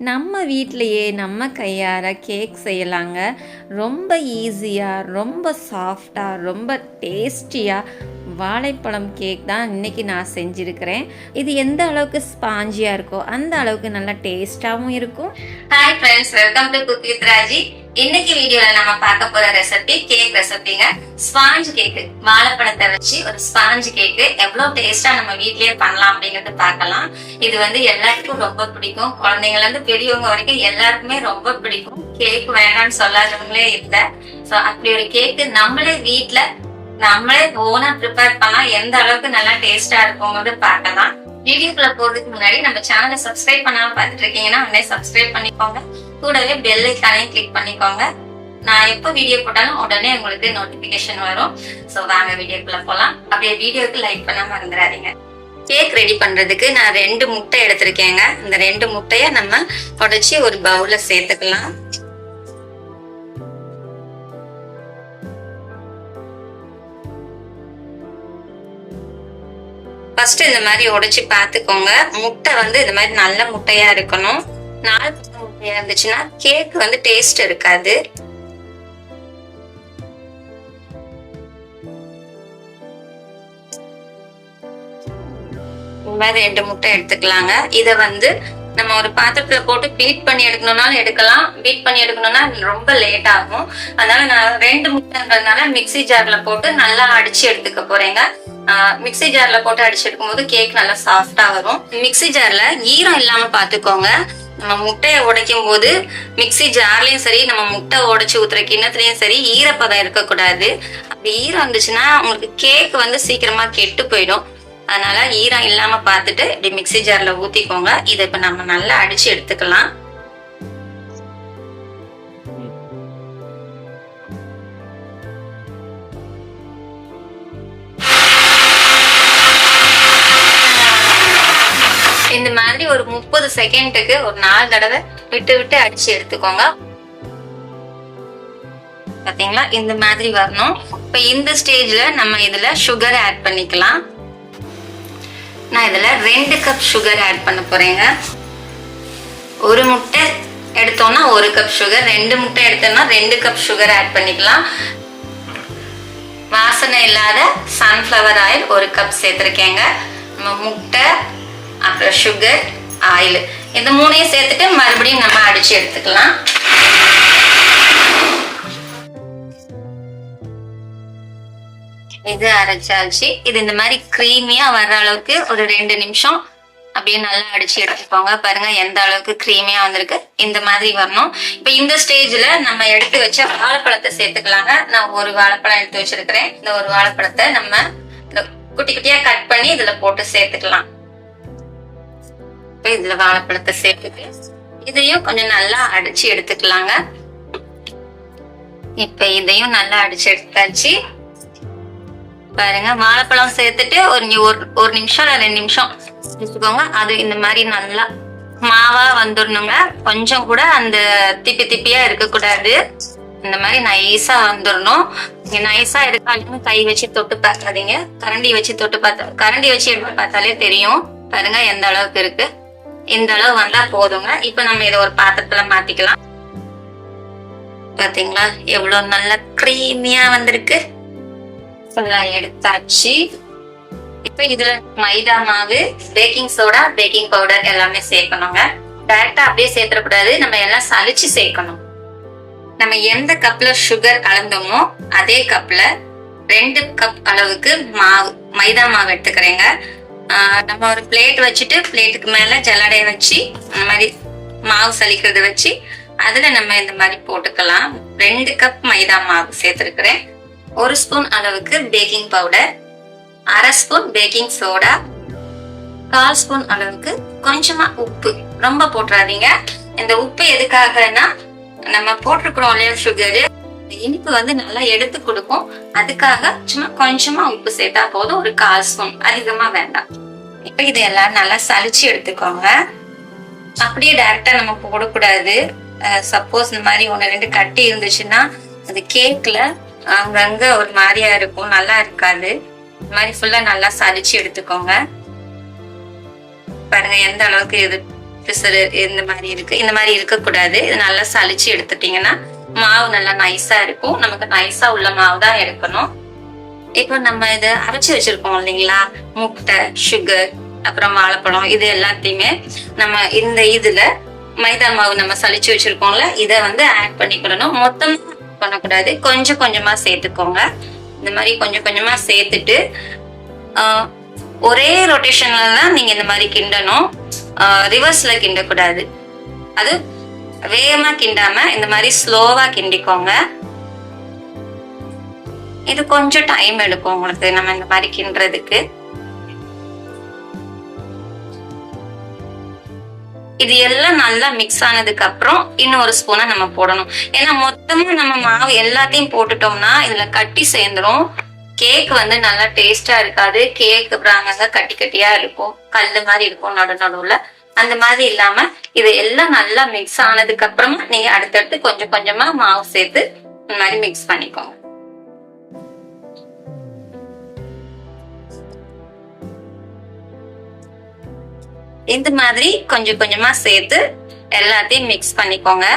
நம்ம வீட்டிலையே நம்ம கையார கேக் செய்யலாங்க. ரொம்ப ஈஸியாக, ரொம்ப சாஃப்டாக, ரொம்ப டேஸ்டியாக வாழைப்பழம் கேக் தான் இன்றைக்கி நான் செஞ்சுருக்கிறேன். இது எந்த அளவுக்கு ஸ்பாஞ்சியாக இருக்கோ அந்த அளவுக்கு நல்லா டேஸ்ட்டாகவும் இருக்கும். Hi friends, welcome to cook with Raji. இன்னைக்கு வீடியோல நம்ம பார்க்க போற ரெசிபி கேக் ரெசிபிங்க. ஸ்பாஞ்ச் கேக், வாழைப்பழத்தை வச்சு ஒரு ஸ்பாஞ்ச் கேக் எவ்வளவு டேஸ்டா நம்ம வீட்லயே பண்ணலாம் அப்படிங்கறது பார்க்கலாம். இது எல்லாருக்கும் ரொம்ப பிடிக்கும். குழந்தைங்கல இருந்து பெரியவங்க வரைக்கும் எல்லாருக்குமே ரொம்ப பிடிக்கும். கேக் வேணாம்னு சொல்லாதவங்களே இல்ல. சோ அப்படி ஒரு கேக் நம்மளே வீட்ல நம்மளே ஓனா ப்ரிப்பேர் பண்ணலாம். எந்த அளவுக்கு நல்லா டேஸ்டா இருக்கும்ங்கிறது பார்க்கலாம். வீடியோக்குள்ள போறதுக்கு முன்னாடி நம்ம சேனலை சப்ஸ்கிரைப் பண்ணாம பாத்துட்டு இருக்கீங்கன்னா உடனே சப்ஸ்கிரைப் பண்ணிக்கோங்க. கூடவே பெல் ஐகானையும் கிளிக் பண்ணிக்கோங்க. நான் எப்போ வீடியோ போட்டாலும் உடனே உங்களுக்கு நோட்டிபிகேஷன் வரும். சோ வாங்க வீடியோக்குள்ள போலாம். அப்படியே வீடியோக்கு லைக் பண்ண மறந்துடாதீங்க. கேக் ரெடி பண்றதுக்கு நான் 2 முட்டை எடுத்திருக்கேங்க. இந்த 2 முட்டைய நம்ம உடைச்சி ஒரு பவுல்ல சேர்த்துக்கலாம். ஃபர்ஸ்ட் இந்த மாதிரி உடைச்சு பாத்துக்கோங்க. முட்டை இந்த மாதிரி நல்ல முட்டையா இருக்கணும். 4 முட்டையா இருந்துச்சுன்னா கேக் டேஸ்ட் இருக்காது. இந்த மாதிரி 2 முட்டை எடுத்துக்கலாங்க. இத நம்ம ஒரு பாத்திரத்துல போட்டு பீட் பண்ணி எடுக்கணும்னாலும் எடுக்கலாம். பீட் பண்ணி எடுக்கணும்னா ரொம்ப லேட் ஆகும். அதனால நான் 2 முட்டைன்றதுனால மிக்ஸி ஜார்ல போட்டு நல்லா அடிச்சு எடுத்துக்க போறேங்க. மிக்ஸி ஜார்ல போட்டு அடிச்சு எடுக்கும் போது கேக் நல்லா சாஃப்டா வரும். மிக்ஸி ஜார்ல ஈரம் இல்லாம பாத்துக்கோங்க. நம்ம முட்டையை உடைக்கும் போது மிக்ஸி ஜார்லயும் சரி, நம்ம முட்டை உடைச்சு ஊத்துற கிண்ணத்துலயும் சரி ஈரப்பதம் இருக்கக்கூடாது. அப்படி ஈரம் இருந்துச்சுன்னா உங்களுக்கு கேக் சீக்கிரமா கெட்டு போயிடும். அதனால ஈரம் இல்லாம பாத்துட்டு இப்படி மிக்ஸி ஜார்ல ஊத்திக்கோங்க. இதை இப்ப நம்ம நல்லா அடிச்சு எடுத்துக்கலாம். இந்த மாதிரி ஒரு 30 செகண்டுக்கு ஒரு 4 தடவை விட்டு விட்டு அடிச்சு எடுத்துக்கோங்க. பாத்தீங்களா, இந்த மாதிரி வரணும். இப்ப இந்த ஸ்டேஜ்ல நம்ம இதுல சுகர் ஆட் பண்ணிக்கலாம். நான் இதுல 2 கப் சுகர் ஆட் பண்ண போறேங்க. ஒரு முட்டை எடுத்தோம்னா 1 கப் சுகர், 2 முட்டை எடுத்தோம்னா 2 கப் சுகர் ஆட் பண்ணிக்கலாம். வாசனை இல்லாத சன்ஃபிளவர் ஆயில் 1 கப் சேர்த்திருக்கேங்க. நம்ம முட்டை, அப்புறம் சுகர், ஆயில், இந்த 3ஐயும் சேர்த்துட்டு மறுபடியும் நம்ம அடிச்சு எடுத்துக்கலாம். இது அரைச்சாச்சு. இது இந்த மாதிரி கிரீமியா வர்ற அளவுக்கு ஒரு 2 நிமிஷம் அப்படியே நல்லா அடிச்சு எடுத்துக்கோங்க. பாருங்க எந்த அளவுக்கு கிரீமியா வந்திருக்கு. இந்த மாதிரி வரணும். இப்ப இந்த ஸ்டேஜ்ல நம்ம எடுத்து வச்ச வாழைப்பழத்தை சேர்த்துக்கலாங்க. நான் ஒரு வாழைப்பழம் எடுத்து வச்சிருக்கிறேன். இந்த ஒரு வாழைப்பழத்தை நம்ம குட்டி குட்டியா கட் பண்ணி இதுல போட்டு சேர்த்துக்கலாம். இதுல வாழைப்பழத்தை சேர்த்துட்டு இதையும் கொஞ்சம் நல்லா அடிச்சு எடுத்துக்கலாங்க. இப்ப இதையும் நல்லா அடிச்சு எடுத்தாச்சு. பாருங்க, வாழைப்பழம் சேர்த்துட்டு ஒரு நிமிஷம் இல்ல 2 நிமிஷம் வச்சுக்கோங்க. அது இந்த மாதிரி நல்லா மாவா வந்துடணுங்க. கொஞ்சம் கூட அந்த திப்பி திப்பியா இருக்கக்கூடாது. இந்த மாதிரி நைஸா வந்துடணும். நைஸா எடுத்தாலும் கை வச்சு தொட்டு பார்க்காதீங்க. கரண்டி வச்சு எடுத்து பார்த்தாலே தெரியும். பாருங்க எந்த அளவுக்கு இருக்கு. இந்த அளவு வந்தா போதுங்க. இப்ப நம்ம இதை ஒரு பாத்திரத்துல மாத்திக்கலாம். பாத்தீங்களா எவ்வளவு நல்ல கிரீமியா வந்திருக்கு. எடுத்தாச்சு. இப்ப இதுல மைதா மாவு, பேக்கிங் சோடா, பேக்கிங் பவுடர் எல்லாமே சேர்க்கணுங்க. டைரக்டா அப்படியே சேர்த்துடக்கூடாது. நம்ம எல்லாம் சலிச்சு சேர்க்கணும். நம்ம எந்த கப்ல சுகர் அளந்தோமோ அதே கப்ல 2 கப் அளவுக்கு மைதா மாவு எடுத்துக்கிறேங்க. நம்ம ஒரு பிளேட் வச்சுட்டு பிளேட்டுக்கு மேல ஜல்லடைய வச்சு அந்த மாதிரி மாவு சலிக்கிறத வச்சு அதுல நம்ம இந்த மாதிரி போட்டுக்கலாம். 2 கப் மைதா மாவு சேர்த்திருக்கிறேன். 1 ஸ்பூன் அளவுக்கு baking powder, 1/2 spoon baking soda, 1/4 spoon அளவுக்கு கொஞ்சமா உப்பு. ரொம்ப போட்டுறாதீங்க. இந்த உப்பு எதுக்காகனா நம்ம போட்டிருக்கிறோம் இல்லையா சுகரு, இனிப்பு நல்லா எடுத்து கொடுக்கும். அதுக்காக சும்மா கொஞ்சமா உப்பு சேர்த்தா போதும். ஒரு 1/4 ஸ்பூன், அதிகமா வேண்டாம். இப்ப இது எல்லாம் நல்லா சலிச்சு எடுத்துக்கோங்க. அப்படியே டைரக்டா நம்ம போடக்கூடாது. சப்போஸ் இந்த மாதிரி 1-2 கட்டி இருந்துச்சுன்னா அது கேக்ல அங்கங்க ஒரு மாதிரியா இருக்கும், நல்லா இருக்காது. இந்த மாதிரி ஃபுல்லா நல்லா சலிச்சு எடுத்துக்கோங்க. பாருங்க எந்த அளவுக்கு இது பிசுறு இந்த மாதிரி இருக்கு. இந்த மாதிரி இருக்கக்கூடாது. இது நல்லா சலிச்சு எடுத்துட்டீங்கன்னா மாவு நல்லா நைஸா இருக்கும். நமக்கு நைஸா உள்ள மாவு தான் எடுக்கணும். இப்போ நம்ம இதை அரைச்சி வச்சிருக்கோம் இல்லைங்களா, முட்டை, சுகர், அப்புறம் வாழைப்பழம், இது எல்லாத்தையுமே நம்ம இந்த இதுல மைதா மாவு நம்ம சலிச்சு வச்சிருக்கோம்ல, இதை வந்து ஆட் பண்ணிக்கணும். மொத்தமா பண்ணக்கூடாது, கொஞ்சம் கொஞ்சமா சேர்த்துக்கோங்க. இந்த மாதிரி கொஞ்சம் கொஞ்சமா சேர்த்துட்டு ஒரே ரொட்டேஷன்ல தான் நீங்க இந்த மாதிரி கிண்டணும். ரிவர்ஸ்ல கிண்டக்கூடாது. அது வேகமா கிண்டாம இந்த மாதிரி ஸ்லோவா கிண்டிக்கோங்க. இது கொஞ்சம் டைம் எடுக்கும் உங்களுக்கு நம்ம இந்த மாதிரி கிண்டுறதுக்கு. இது எல்லாம் நல்லா மிக்ஸ் ஆனதுக்கு அப்புறம் இன்னொரு ஸ்பூனை நம்ம போடணும். ஏன்னா மொத்தமா நம்ம மாவு எல்லாத்தையும் போட்டுட்டோம்னா இதுல கட்டி சேர்ந்துரும். கேக் வந்து நல்லா டேஸ்டா இருக்காது. கேக் அங்க கட்டி கட்டியா இருக்கும், கல்லு மாதிரி இருக்கும் நடுவுல. அந்த மாதிரி இல்லாம இது எல்லாம் நல்லா மிக்ஸ் ஆனதுக்கு அப்புறமா நீங்க அடுத்தடுத்து கொஞ்சம் கொஞ்சமா மாவு சேர்த்து இந்த மாதிரி மிக்ஸ் பண்ணிக்கோங்க. இந்த மாதிரி கொஞ்சம் கொஞ்சமா சேர்த்து எல்லாத்தையும் மிக்ஸ் பண்ணிக்கோங்க.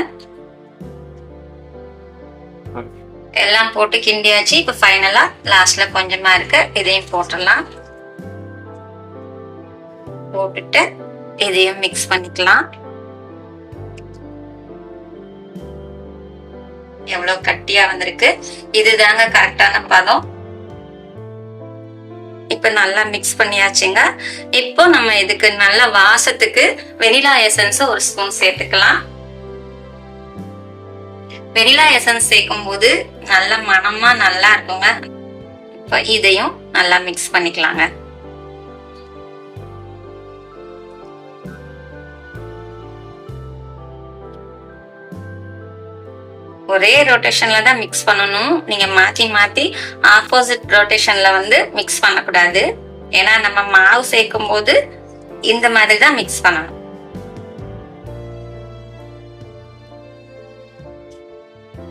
எல்லாம் போட்டு கிண்டியாச்சு. இப்ப ஃபைனலா லாஸ்ட்ல கொஞ்சமா இருக்கு, இதையும் போட்டுடலாம். போட்டுட்டு இதையும் மிக்ஸ் பண்ணிக்கலாம். எவ்வளவு கட்டியா வந்திருக்கு, இதுதாங்க கரெக்டான பதம். இப்ப நல்லா மிக்ஸ் பண்ணியாச்சுங்க. இப்போ நம்ம இதுக்கு நல்ல வாசத்துக்கு வெனிலா எசன்ஸ் ஒரு ஸ்பூன் சேர்த்துக்கலாம். வெனிலா எசன்ஸ் சேர்க்கும் போது நல்ல மணமா நல்லா இருக்குங்க. இப்ப இதையும் நல்லா மிக்ஸ் பண்ணிக்கலாங்க. ஒரே ரொட்டேஷன்ல தான் மிக்ஸ் பண்ணணும். நீங்க மாத்தி மாத்தி ஆப்போசிட் ரொட்டேஷன்ல வந்து மிக்ஸ் பண்ணக்கூடாது. ஏன்னா நம்ம மாவு சேர்க்கும் போது இந்த மாதிரி தான் மிக்ஸ் பண்ணணும்.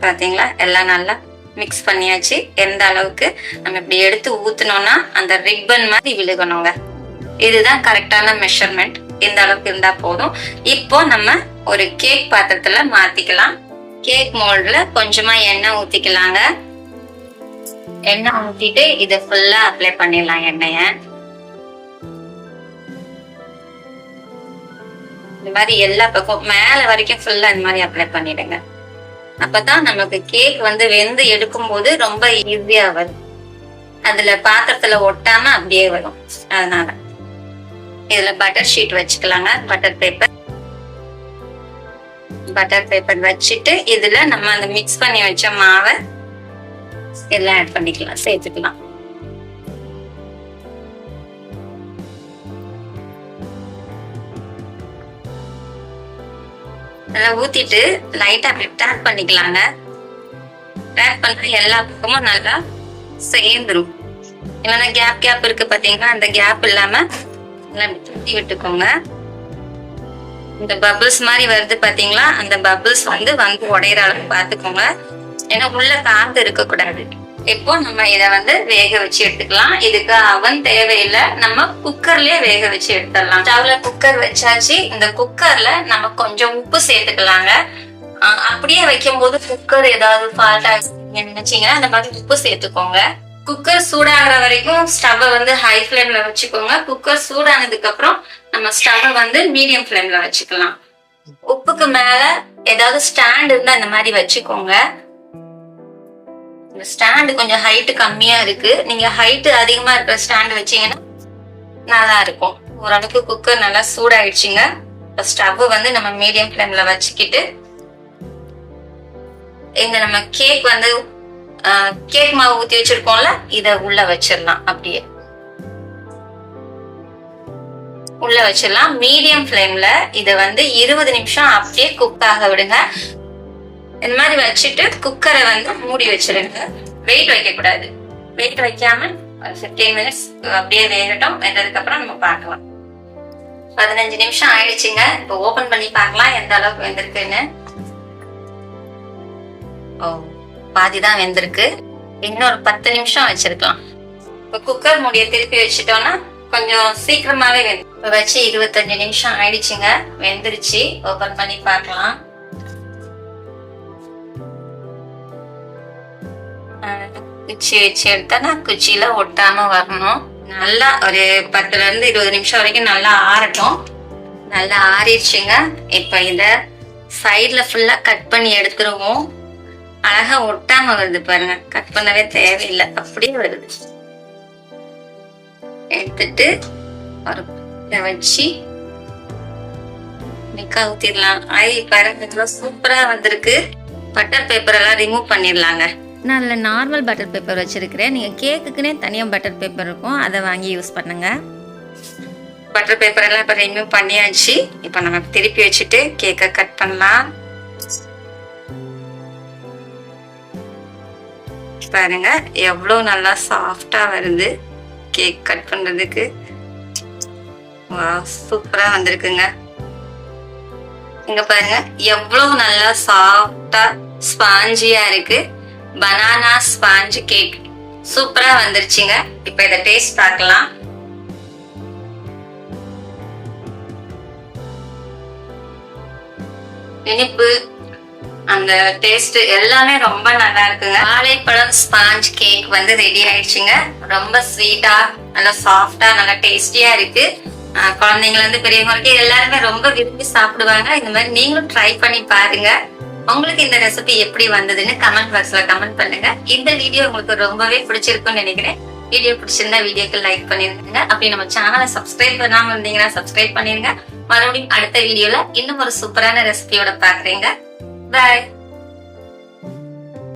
பாத்தீங்களா, எல்லாம் நல்லா மிக்ஸ் பண்ணியாச்சு. எந்த அளவுக்கு நம்ம இப்படி எடுத்து ஊத்துனோம்னா அந்த ரிப்பன் மாதிரி விழுகணுங்க. இதுதான் கரெக்டான மெஷர்மெண்ட். இந்த அளவுக்கு இருந்தா போதும். இப்போ நம்ம ஒரு கேக் பாத்திரத்துல மாத்திக்கலாம். கேக் மோல்ட்ல கொஞ்சமா எண்ணெய் ஊத்திக்கலாங்க. எண்ணெய் ஊத்திட்டு இதை ஃபுல்லா அப்ளை பண்ணிடலாம். எண்ணெய இந்த மாதிரி எல்லா பக்கம் மேல வரைக்கும் ஃபுல்லா இந்த மாதிரி அப்ளை பண்ணிடுங்க. அப்பதான் நமக்கு கேக் வந்து வெந்து எடுக்கும் போது ரொம்ப ஈஸியா வரும். அதுல பாத்திரத்துல ஒட்டாம அப்படியே வரும். அதனால இதுல பட்டர் ஷீட் வச்சுக்கலாங்க. பட்டர் பேப்பர் வச்சுட்டு இதுல நம்ம அந்த மிக்ஸ் பண்ணி வச்ச மாவை எல்லாம் ஆட் பண்ணிக்கலாம், சேர்த்துக்கலாம். அதெல்லாம் ஊத்திட்டு லைட்டா அப்படி டேப் பண்ணிக்கலாங்க. டேப் பண்ணா எல்லா பக்கமும் நல்லா சேர்ந்துரும். இல்லைன்னா கேப் இருக்கு பாத்தீங்கன்னா, அந்த கேப் இல்லாம எல்லாம் தூத்தி விட்டுக்கோங்க. இந்த பபிள்ஸ் மாதிரி வருது பாத்தீங்களா, அந்த பபிள்ஸ் வந்து உடையிற அளவுக்கு பாத்துக்கோங்க. ஏன்னா உள்ள காத்து இருக்க கூடாது. இப்போ நம்ம இத வந்து வேக வச்சு எடுத்துக்கலாம். இதுக்கு அவன் தேவையில்லை, நம்ம குக்கர்லயே வேக வச்சு எடுத்துடலாம். ஸ்டவ்ல குக்கர் வச்சாச்சு. இந்த குக்கர்ல நம்ம கொஞ்சம் உப்பு சேர்த்துக்கலாங்க. அப்படியே வைக்கும் போது குக்கர் ஏதாவது ஃபால்ட் ஆகுதுன்னு நினைச்சீங்கன்னா அந்த மாதிரி உப்பு சேர்த்துக்கோங்க. குக்கர் சூடாகிற வரைக்கும் ஸ்டவ் வந்து ஹை ஃபிளேம்ல வச்சுக்கோங்க. குக்கர் சூடானதுக்கு அப்புறம் நம்ம ஸ்டவ் வந்து மீடியம் ஃபிளேம்ல வச்சுக்கலாம். உப்புக்கு மேல ஏதாவது ஸ்டாண்ட் இருந்தா இந்த மாதிரி வச்சுக்கோங்க. இந்த ஸ்டாண்ட் கொஞ்சம் ஹைட் கம்மியா இருக்கு. நீங்க ஹைட் அதிகமா இருக்கிற ஸ்டாண்ட் வச்சீங்கன்னா நல்லா இருக்கும். ஓரளவுக்கு குக்கர் நல்லா சூடாயிடுச்சுங்க. ஸ்டவ் வந்து நம்ம மீடியம் ஃபிளேம்ல வச்சுக்கிட்டு இந்த நம்ம கேக் வந்து கேக் மாவு ஊத்தி வச்சிருக்கோம்ல, இத உள்ள வச்சிடலாம். அப்படியே உள்ள வச்சிடலாம். மீடியம் ஃபிளேம்ல இத வந்து 20 நிமிஷம் அப்படியே குக் ஆக விடுங்க. இந்த மாதிரி வச்சுட்டு குக்கரை வந்து மூடி வச்சிருங்க. வெயிட் வைக்க கூடாது. வெயிட் வைக்காம 15 மினிட்ஸ் அப்படியே வேகட்டும். வெந்ததுக்கு அப்புறம் நம்ம பார்க்கலாம். 15 நிமிஷம் ஆயிடுச்சுங்க. இப்போ ஓபன் பண்ணி பார்க்கலாம் எந்த அளவுக்கு வெந்திருக்குன்னு. பாதிதான் வெந்திருக்கு. இன்னொரு 10 நிமிஷம் வச்சிருக்கலாம். இப்ப குக்கர் மூடிய திருப்பி வச்சுட்டோம்னா கொஞ்சம் சீக்கிரமாவே வச்சு 25 நிமிஷம் ஆயிடுச்சுங்க. வெந்துருச்சு. ஓபன் பண்ணி பார்க்கலாம். குச்சி வச்சு எடுத்தா குச்சியில ஒட்டாம வரணும். நல்லா ஒரு 10 ல இருந்து 20 நிமிஷம் வரைக்கும் நல்லா ஆறட்டும். நல்லா ஆறிடுச்சுங்க. இப்ப இத சைட்ல ஃபுல்லா கட் பண்ணி எடுத்துருவோம். அழகா ஒட்டாம வருது பாருங்க. கட் பண்ணவே தேவையில்லை, அப்படியே வருது. எடுத்துட்டு ஒரு வச்சு ஊத்திடலாம். பாருங்க சூப்பரா வந்திருக்கு. பட்டர் பேப்பர் எல்லாம் ரிமூவ் பண்ணிடலாங்க. நல்ல நார்மல் பட்டர் பேப்பர் வச்சுருக்கிறேன். நீங்கள் கேக்குக்குன்னே தனியாக பட்டர் பேப்பர் இருக்கும், அதை வாங்கி யூஸ் பண்ணுங்க. பட்டர் பேப்பர் எல்லாம் இப்போ ரிமூவ் பண்ணியாச்சு. இப்போ நம்ம திருப்பி வச்சுட்டு கேக்கை கட் பண்ணலாம். பாருங்க எவ்வளோ நல்லா சாஃப்டா வருது கேக் கட் பண்றதுக்கு. சூப்பரா வந்திருக்குங்க. இங்க பாருங்க எவ்வளவு நல்லா சாஃப்டா ஸ்பாஞ்சியா இருக்கு. பனானா ஸ்பாஞ்ச் கேக் சூப்பரா வந்துருச்சுங்க. இப்ப இத டேஸ்ட் பார்க்கலாம். இனிப்பு அந்த டேஸ்ட் எல்லாமே ரொம்ப நல்லா இருக்குங்க. வாழைப்பழம் ஸ்பாஞ்ச் கேக் வந்து ரெடி ஆயிடுச்சுங்க. ரொம்ப ஸ்வீட்டா நல்லா சாஃப்டா நல்லா டேஸ்டியா இருக்கு. குழந்தைங்கள இருந்து பெரியவங்களுக்கு எல்லாருமே ரொம்ப விரும்பி சாப்பிடுவாங்க. இந்த மாதிரி நீங்களும் ட்ரை பண்ணி பாருங்க. உங்களுக்கு இந்த ரெசிபி எப்படி வந்ததுன்னு கமெண்ட் பாக்ஸ்ல கமெண்ட் பண்ணுங்க. இந்த வீடியோ உங்களுக்கு ரொம்பவே பிடிச்சிருக்கும்னு நினைக்கிறேன். வீடியோ பிடிச்சிருந்தா வீடியோக்கு லைக் பண்ணிருங்க. அப்படி நம்ம சேனலை சப்ஸ்கிரைப் பண்ணாம இருந்தீங்கன்னா சப்ஸ்கிரைப் பண்ணிருங்க. மறுபடியும் அடுத்த வீடியோல இன்னும் ஒரு சூப்பரான ரெசிபியோட பாக்குறீங்க. பாய்.